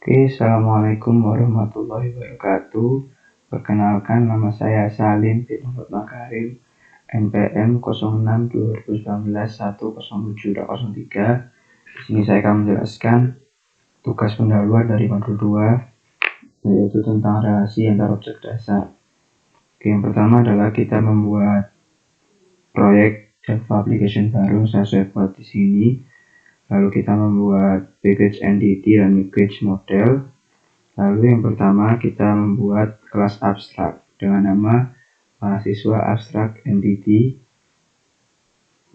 Oke, Assalamualaikum warahmatullahi wabarakatuh. Perkenalkan, nama saya Salim bin Muhammad Makarim, NPM 06 2019 1073. Di sini saya akan menjelaskan tugas pendahuluan dari modul 2, yaitu tentang relasi antar objek dasar. Oke, yang pertama adalah kita membuat proyek Java application baru. Saya buat di sini. Lalu kita membuat package entity dan package model. Lalu yang pertama kita membuat kelas abstrak dengan nama mahasiswa abstrak entity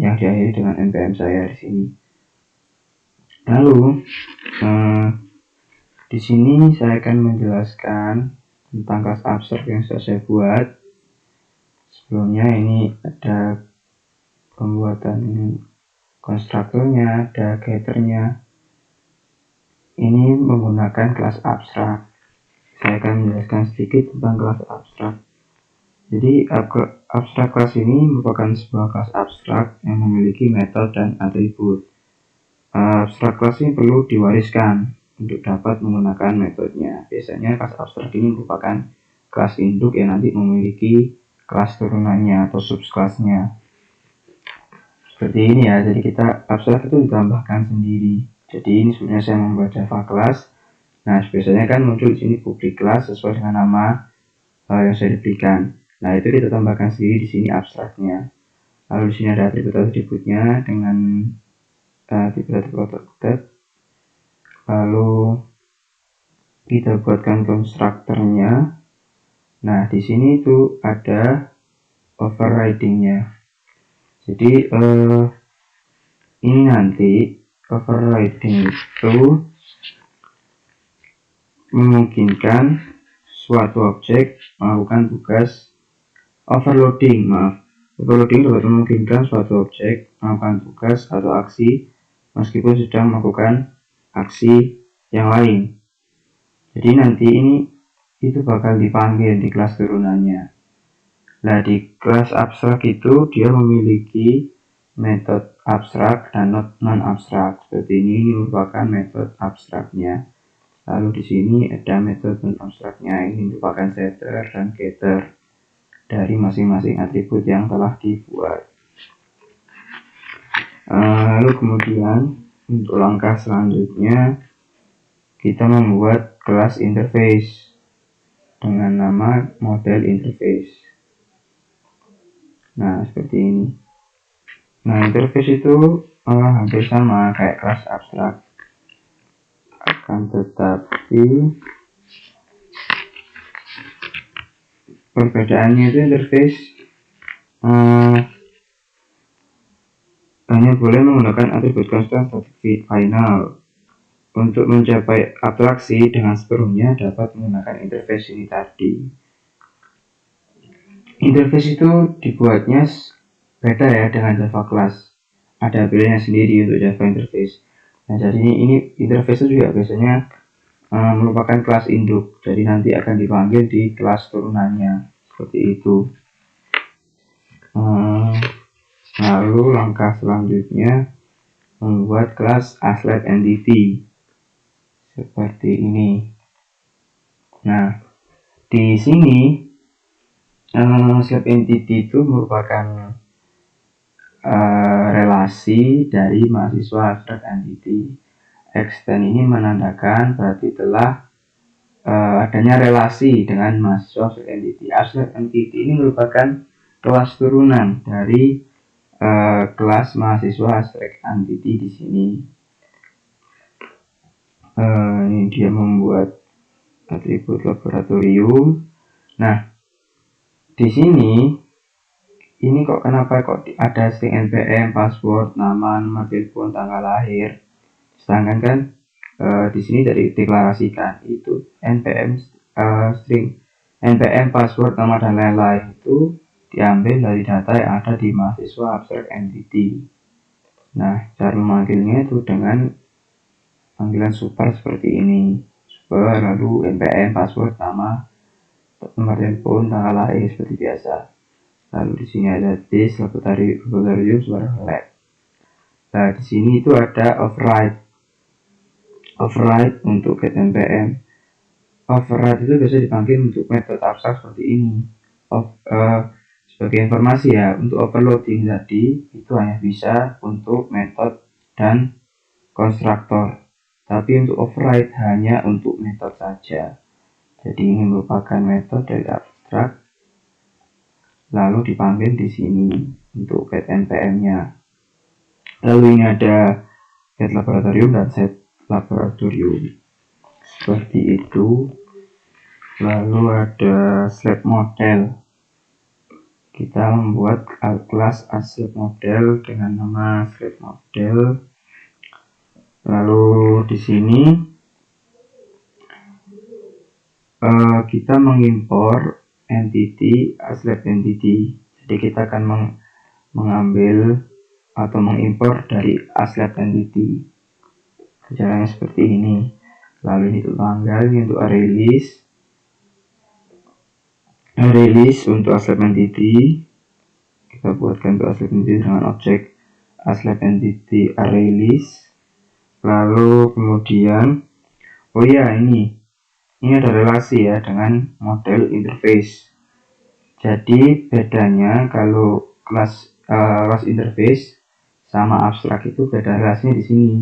yang diakhiri dengan npm saya di sini. Lalu di sini saya akan menjelaskan tentang kelas abstrak yang sudah saya buat. Sebelumnya ini ada pembuatan konstruktornya, ada getternya. Ini menggunakan kelas abstrak. Saya akan menjelaskan sedikit tentang kelas abstrak. Jadi abstrak kelas ini merupakan sebuah kelas abstrak yang memiliki metode dan atribut. Abstrak kelas ini perlu diwariskan untuk dapat menggunakan metodenya. Biasanya kelas abstrak ini merupakan kelas induk yang nanti memiliki kelas turunannya atau subkelasnya. Seperti ini ya, jadi kita abstrak itu ditambahkan sendiri. Jadi ini sebenarnya saya membuat Java class. Nah, biasanya kan muncul di sini public class sesuai dengan nama yang saya diberikan. Nah, itu kita tambahkan sendiri di sini abstraknya. Lalu di sini ada atribut-atributnya dengan atribut-atribut. Lalu kita buatkan konstruktornya. Nah, di sini itu ada overridingnya. Jadi ini nanti overriding itu memungkinkan suatu objek melakukan tugas overloading. Overloading dapat memungkinkan suatu objek melakukan tugas atau aksi meskipun sedang melakukan aksi yang lain. Jadi nanti itu bakal dipanggil di kelas turunannya. Nah, di kelas abstrak itu dia memiliki metode abstrak dan non abstrak. Seperti ini merupakan metode abstraknya. Lalu di sini ada metode non abstraknya. Ini merupakan setter dan getter dari masing-masing atribut yang telah dibuat. Lalu kemudian untuk langkah selanjutnya kita membuat kelas interface dengan nama model interface. Nah, seperti ini. Nah, interface itu hampir sama kayak kelas abstrak. Akan tetapi perbedaannya itu interface hanya boleh menggunakan atribut constant static final. Untuk mencapai abstraksi dengan sepenuhnya dapat menggunakan interface ini tadi. Interface itu dibuatnya beda ya dengan Java class. Ada pilihannya sendiri untuk Java interface. Nah, jadi ini interface itu juga biasanya merupakan kelas induk. Jadi nanti akan dipanggil di kelas turunannya. Seperti itu. Lalu langkah selanjutnya membuat kelas aslet entity. Seperti ini. Nah, di sini aslet entity itu merupakan relasi dari mahasiswa abstrak entity. Extend ini menandakan berarti telah adanya relasi dengan mahasiswa abstrak entity. Abstrak entity ini merupakan kelas turunan dari kelas mahasiswa abstrak entity di sini. Ini dia membuat atribut laboratorium. Nah, di sini ini kenapa ada string npm, password, nama, nomor telepon, tanggal lahir. Sedangkan kan di sini dari deklarasikan itu npm string npm, password, nama dan lain-lain itu diambil dari data yang ada di mahasiswa abstrak entity. Nah, cara memanggilnya itu dengan panggilan super seperti ini. Super, lalu npm, password, nama, nomor telepon, tanggal lahir seperti biasa. Lalu di sini ada this laboratorium suara lab. Nah, di sini itu ada override. override untuk get npm. Override itu biasa dipanggil untuk metode abstrak seperti ini. Sebagai informasi ya, untuk overloading tadi itu hanya bisa untuk metode dan konstruktor, tapi untuk override hanya untuk metode saja. Jadi ini merupakan metode dari abstrak, lalu dipanggil di sini untuk get npm-nya. Lalu ini ada get laboratorium dan set laboratorium seperti itu. Lalu ada slab model. Kita membuat kelas slab model dengan nama slab model. Lalu di sini kita mengimpor entity slab entity. Jadi kita akan mengambil atau mengimpor dari slab entity. Caranya seperti ini. Lalu ini untuk tanggal, ini untuk array list untuk slab entity. Kita buatkan untuk slab entity dengan objek slab entity array list. Lalu kemudian ini ada relasi ya dengan model interface. Jadi bedanya kalau kelas interface sama abstrak itu beda relasinya di sini.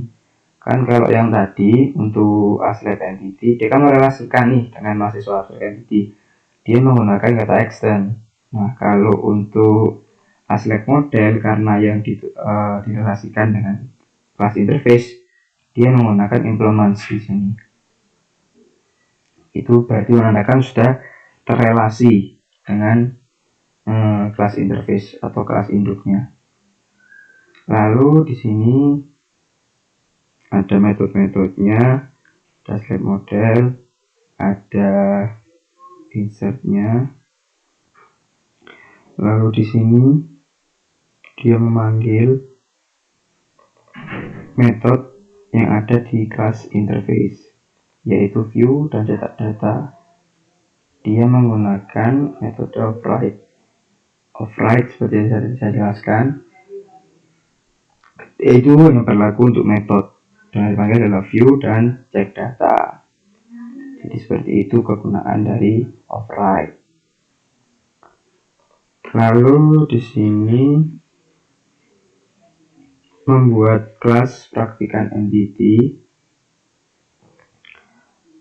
Kan kalau yang tadi untuk slab entity dia kan merelasikan nih dengan mahasiswa slab entity, dia menggunakan kata extend. Nah kalau untuk slab model karena yang direlasikan dengan kelas interface, dia menggunakan implement di sini. Itu berarti menandakan sudah terrelasi dengan kelas interface atau kelas induknya. Lalu di sini ada metode-metodenya, ada slab model, ada insertnya. Lalu di sini dia memanggil metode yang ada di kelas interface, yaitu view dan cetak data. Dia menggunakan metode override. Override seperti yang saya jelaskan, itu yang berlaku untuk metode dan dipanggil adalah view dan check data. Jadi seperti itu kegunaan dari override. Lalu di sini membuat kelas praktikan entity.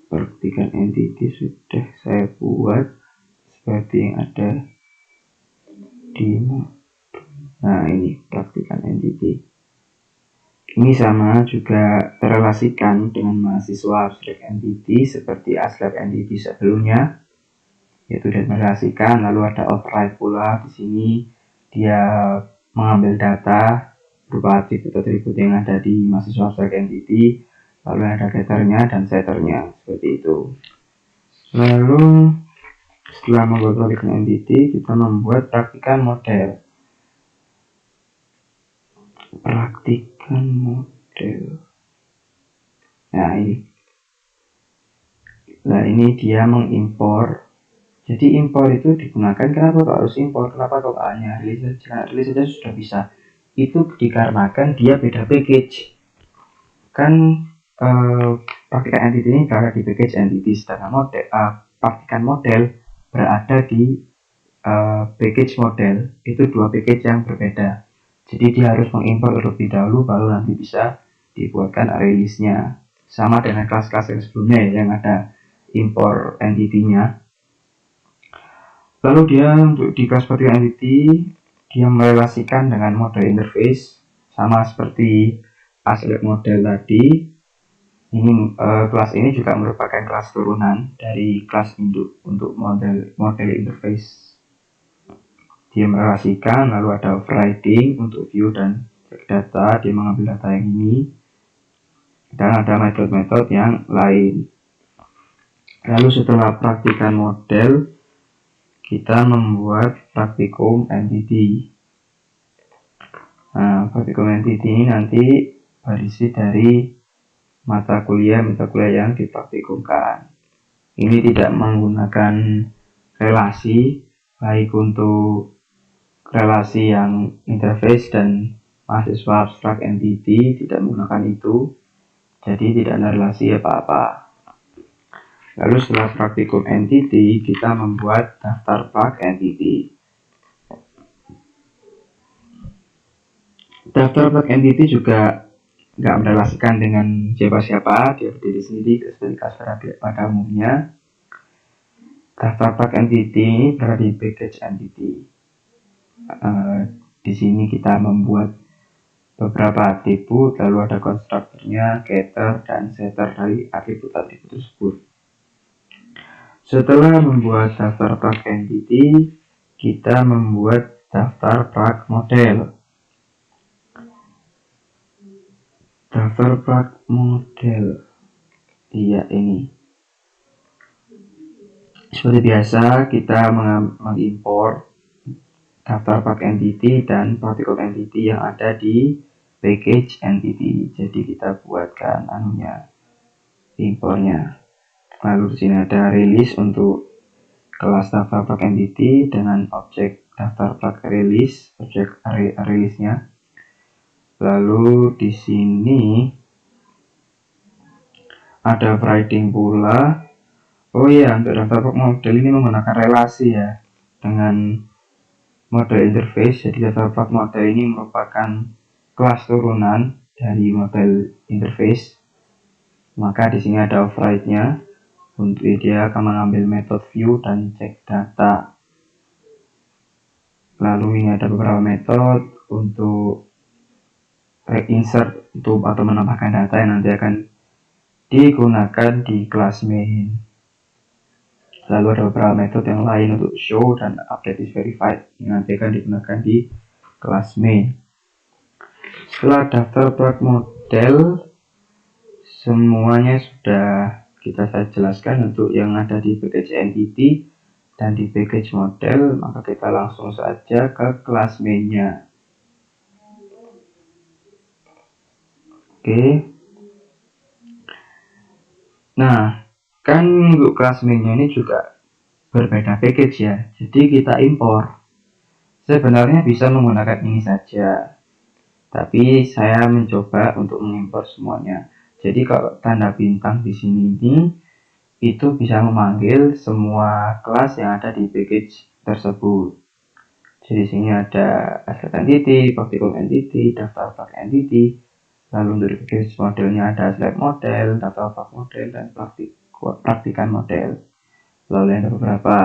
Praktikan entity sudah saya buat seperti yang ada di ini praktikan entity. Ini sama juga terrelasikan dengan mahasiswa abstrak entity seperti slab entity sebelumnya, yaitu dan merelasikan. Lalu ada override pula di sini, dia mengambil data berupa atribut-atribut yang ada di mahasiswa abstrak entity, lalu ada getternya dan setternya seperti itu. Lalu setelah membuat praktikan entity, kita membuat praktikan model. Praktikan model. Nah ini dia mengimpor. Jadi impor itu digunakan, kenapa kok harus impor? Kenapa kok hanya release saja sudah bisa? Itu dikarenakan dia beda package. Kan praktikan entity ini berada di package entity, sedangkan model praktikan model berada di package model. Itu dua package yang berbeda. Jadi dia harus mengimpor terlebih dahulu, baru nanti bisa dibuatkan array list-nya. Sama dengan kelas-kelas yang sebelumnya yang ada impor entity-nya. Lalu dia untuk di kelas praktikan entity, dia merelasikan dengan model interface sama seperti slab model tadi. Ini kelas ini juga merupakan kelas turunan dari kelas induk untuk model interface. Dia merelasikan, lalu ada overriding untuk view dan check data, dia mengambil data yang ini, dan ada metode-metode yang lain. Lalu setelah praktikan model, kita membuat praktikum entity. Nah, praktikum entity ini nanti berisi dari mata kuliah yang dipraktikumkan. Ini tidak menggunakan relasi, baik untuk relasi yang interface dan mahasiswa abstrak entity, tidak menggunakan itu. jadi tidak ada relasi apa-apa. Lalu setelah praktikum entity, kita membuat daftar plug entity. Daftar plug entity juga nggak merelasikan dengan siapa-siapa, dia berdiri sendiri seperti Kasper pada umumnya. Daftar plug entity berada di package entity. Di sini kita membuat beberapa atribut, lalu ada konstruktornya, getter, dan setter dari atribut-atribut tersebut. Setelah membuat daftar plug entity, kita membuat daftar plug model. Daftar plug model, iya ini. Seperti biasa, kita mengimpor daftar plug entity dan particle entity yang ada di package entity. Jadi kita buatkan impornya. Lalu di sini ada release untuk kelas daftar plug entity dengan objek daftar plug release, objek release-nya. Lalu di sini ada writing pula. Oh iya, untuk daftar plug model ini menggunakan relasi ya dengan model interface. Jadi daftar plug model ini merupakan kelas turunan dari model interface. Maka di sini ada override-nya. Untuk dia akan mengambil metode view dan cek data. Lalu ini ada beberapa metode untuk insert atau menambahkan data yang nanti akan digunakan di kelas main. Lalu ada beberapa metode yang lain untuk show dan update is verified yang nanti akan digunakan di kelas main. Setelah daftar plug model semuanya sudah kita jelaskan untuk yang ada di package entity dan di package model, maka kita langsung saja ke kelas mainnya. Oke. Nah, kan untuk kelas mainnya ini juga berbeda package ya, jadi kita impor. Sebenarnya bisa menggunakan ini saja, tapi saya mencoba untuk mengimpor semuanya. Jadi kalau tanda bintang di sini ini itu bisa memanggil semua kelas yang ada di package tersebut. Jadi di sini ada asset entity, particle entity, daftar plug entity. Lalu untuk package modelnya ada slab model, daftar plug model, dan praktikan model. Lalu ada beberapa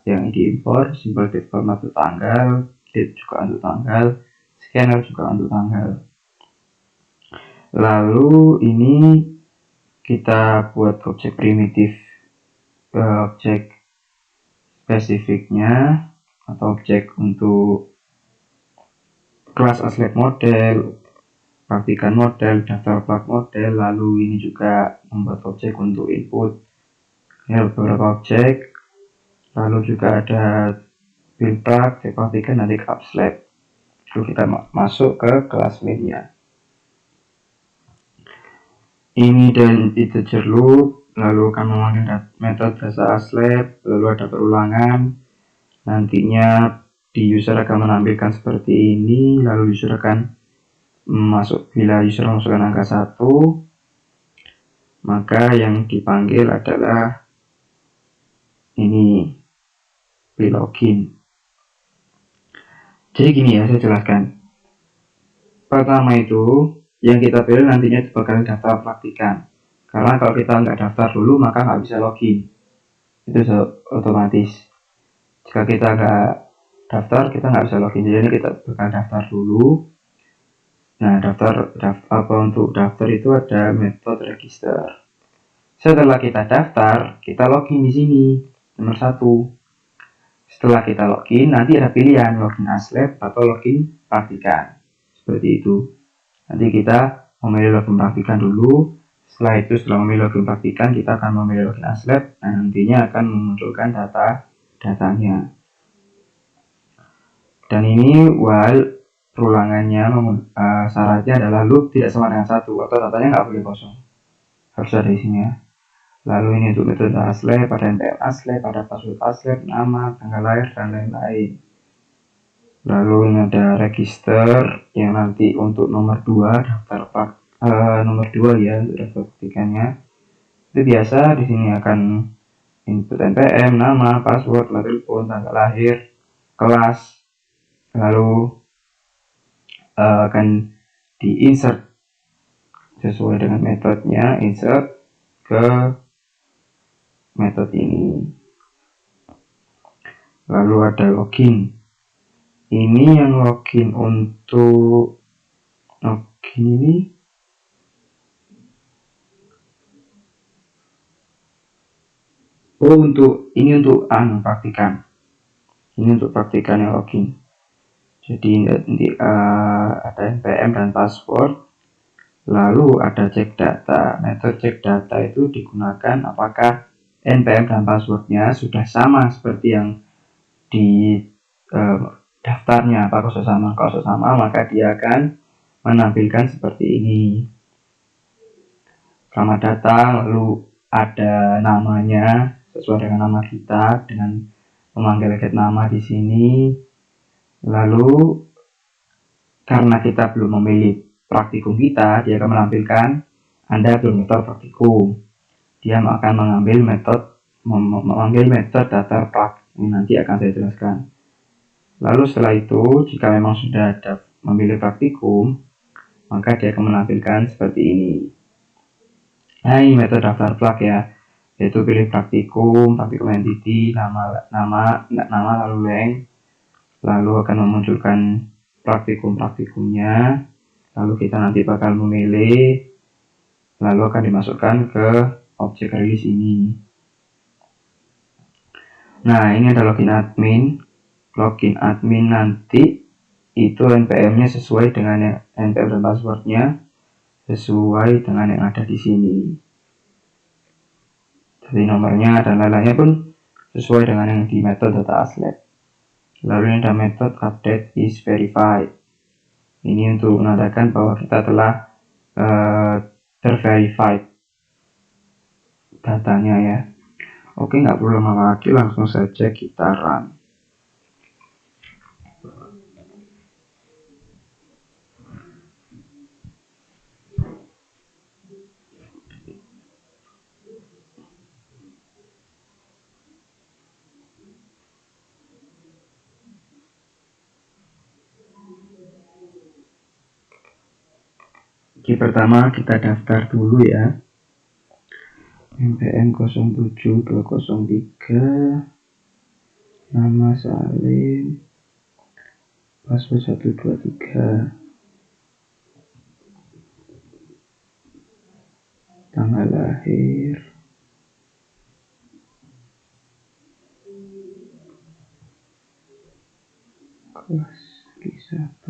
yang diimpor, simbol date format untuk tanggal, date juga untuk tanggal, scanner juga untuk tanggal. Lalu ini kita buat objek primitif, objek spesifiknya atau objek untuk kelas aslet model, praktikan model, daftar plug model. Lalu ini juga membuat objek untuk input. Ini ada beberapa objek. Lalu juga ada build plug, praktikan nanti ke upslab. Lalu kita masuk ke kelas mainnya. Ini dan integer loop, lalu akan memanggil metode dasar slab, lalu ada perulangan. Nantinya di user akan menampilkan seperti ini, lalu user akan bila user masukkan angka 1, maka yang dipanggil adalah ini login. Jadi gini ya, saya jelaskan. Pertama itu yang kita pilih nantinya itu bakal daftar praktikan. Karena kalau kita nggak daftar dulu maka nggak bisa login. Itu otomatis. Jika kita nggak daftar kita nggak bisa login. Jadi kita bakal daftar dulu. Nah untuk daftar itu ada metode register. Setelah kita daftar kita login di sini nomor 1. Setelah kita login nanti ada pilihan login aslab atau login praktikan. Seperti itu. Nanti kita memilih login praktikan dulu. Setelah memilih login praktikan, kita akan memilih login aslab. Nah, nantinya akan memunculkan datanya. Dan ini while perulangannya syaratnya adalah loop tidak sama dengan 1 atau datanya nggak boleh kosong. Harus ada isinya. Lalu ini untuk metode aslab, ada npm aslab, ada password aslab, nama, tanggal lahir, dan lain-lain. Lalu ini ada register yang nanti untuk nomor 2 daftar plug nomor 2 ya untuk daftar praktikannya. Itu biasa di sini akan input NPM, nama, password, nomor telepon, tanggal lahir, kelas, lalu akan di-insert sesuai dengan metodenya, insert ke metode ini. Lalu ada login. Ini yang login untuk login ini untuk praktikan. Ini untuk praktikan yang login. Jadi nanti ada NPM dan password. Lalu ada cek data. Metode cek data itu digunakan apakah NPM dan passwordnya sudah sama seperti yang di daftarnya. Kalau sudah sama maka dia akan menampilkan seperti ini. Selamat datang, lalu ada namanya sesuai dengan nama kita dengan memanggil get nama di sini. Lalu karena kita belum memilih praktikum kita, dia akan menampilkan Anda belum daftar praktikum. Dia akan memanggil metode daftar prak. Ini nanti akan saya jelaskan. Lalu setelah itu, jika memang sudah memilih praktikum, maka dia akan menampilkan seperti ini. Nah, ini metode daftar plak ya, yaitu pilih praktikum entity, nama lalu length, lalu akan memunculkan praktikumnya, lalu kita nanti bakal memilih, lalu akan dimasukkan ke objek release ini. Nah, ini ada login admin nanti itu NPM-nya sesuai dengan NPM dan passwordnya sesuai dengan yang ada di sini. Jadi nomornya dan lain-lainnya pun sesuai dengan yang di metode data aslab. Lalu ini ada metode update is verified. Ini untuk menandakan bahwa kita telah terverified datanya ya. Oke, nggak perlu lama lagi, langsung saja kita run. Jadi pertama kita daftar dulu ya. NPM 07203, nama Salim, password 123, tanggal lahir, kelas G1.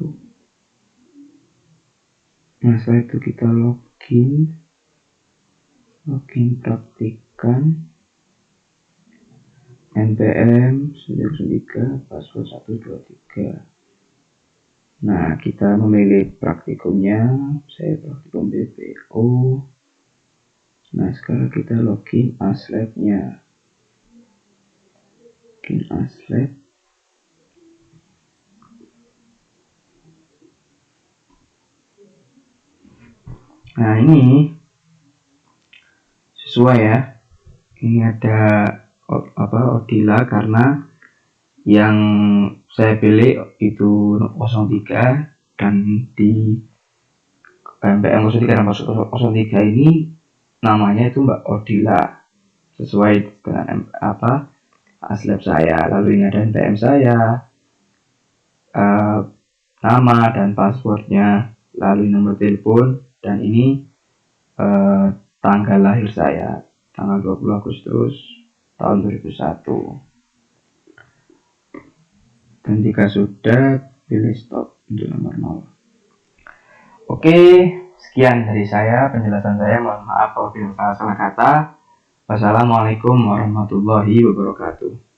Nah, setelah itu kita login praktikan NPM 903, password 123. Nah, kita memilih praktikumnya, saya praktikum BPO. Nah, sekarang kita login aslab-nya. Login aslab. Nah, ini sesuai ya. Ini ada Odila karena yang saya pilih itu 03 dan di NPM 03 dan 03 ini namanya itu Mbak Odila sesuai dengan aslab saya. Lalu ini ada NPM saya, nama dan passwordnya, lalu nomor telepon, dan ini tanggal lahir saya, tanggal 20 Agustus tahun 2001. Dan jika sudah, pilih stop untuk nomor 0. Oke, sekian dari saya penjelasan saya. Mohon maaf apabila salah kata. Wassalamualaikum warahmatullahi wabarakatuh.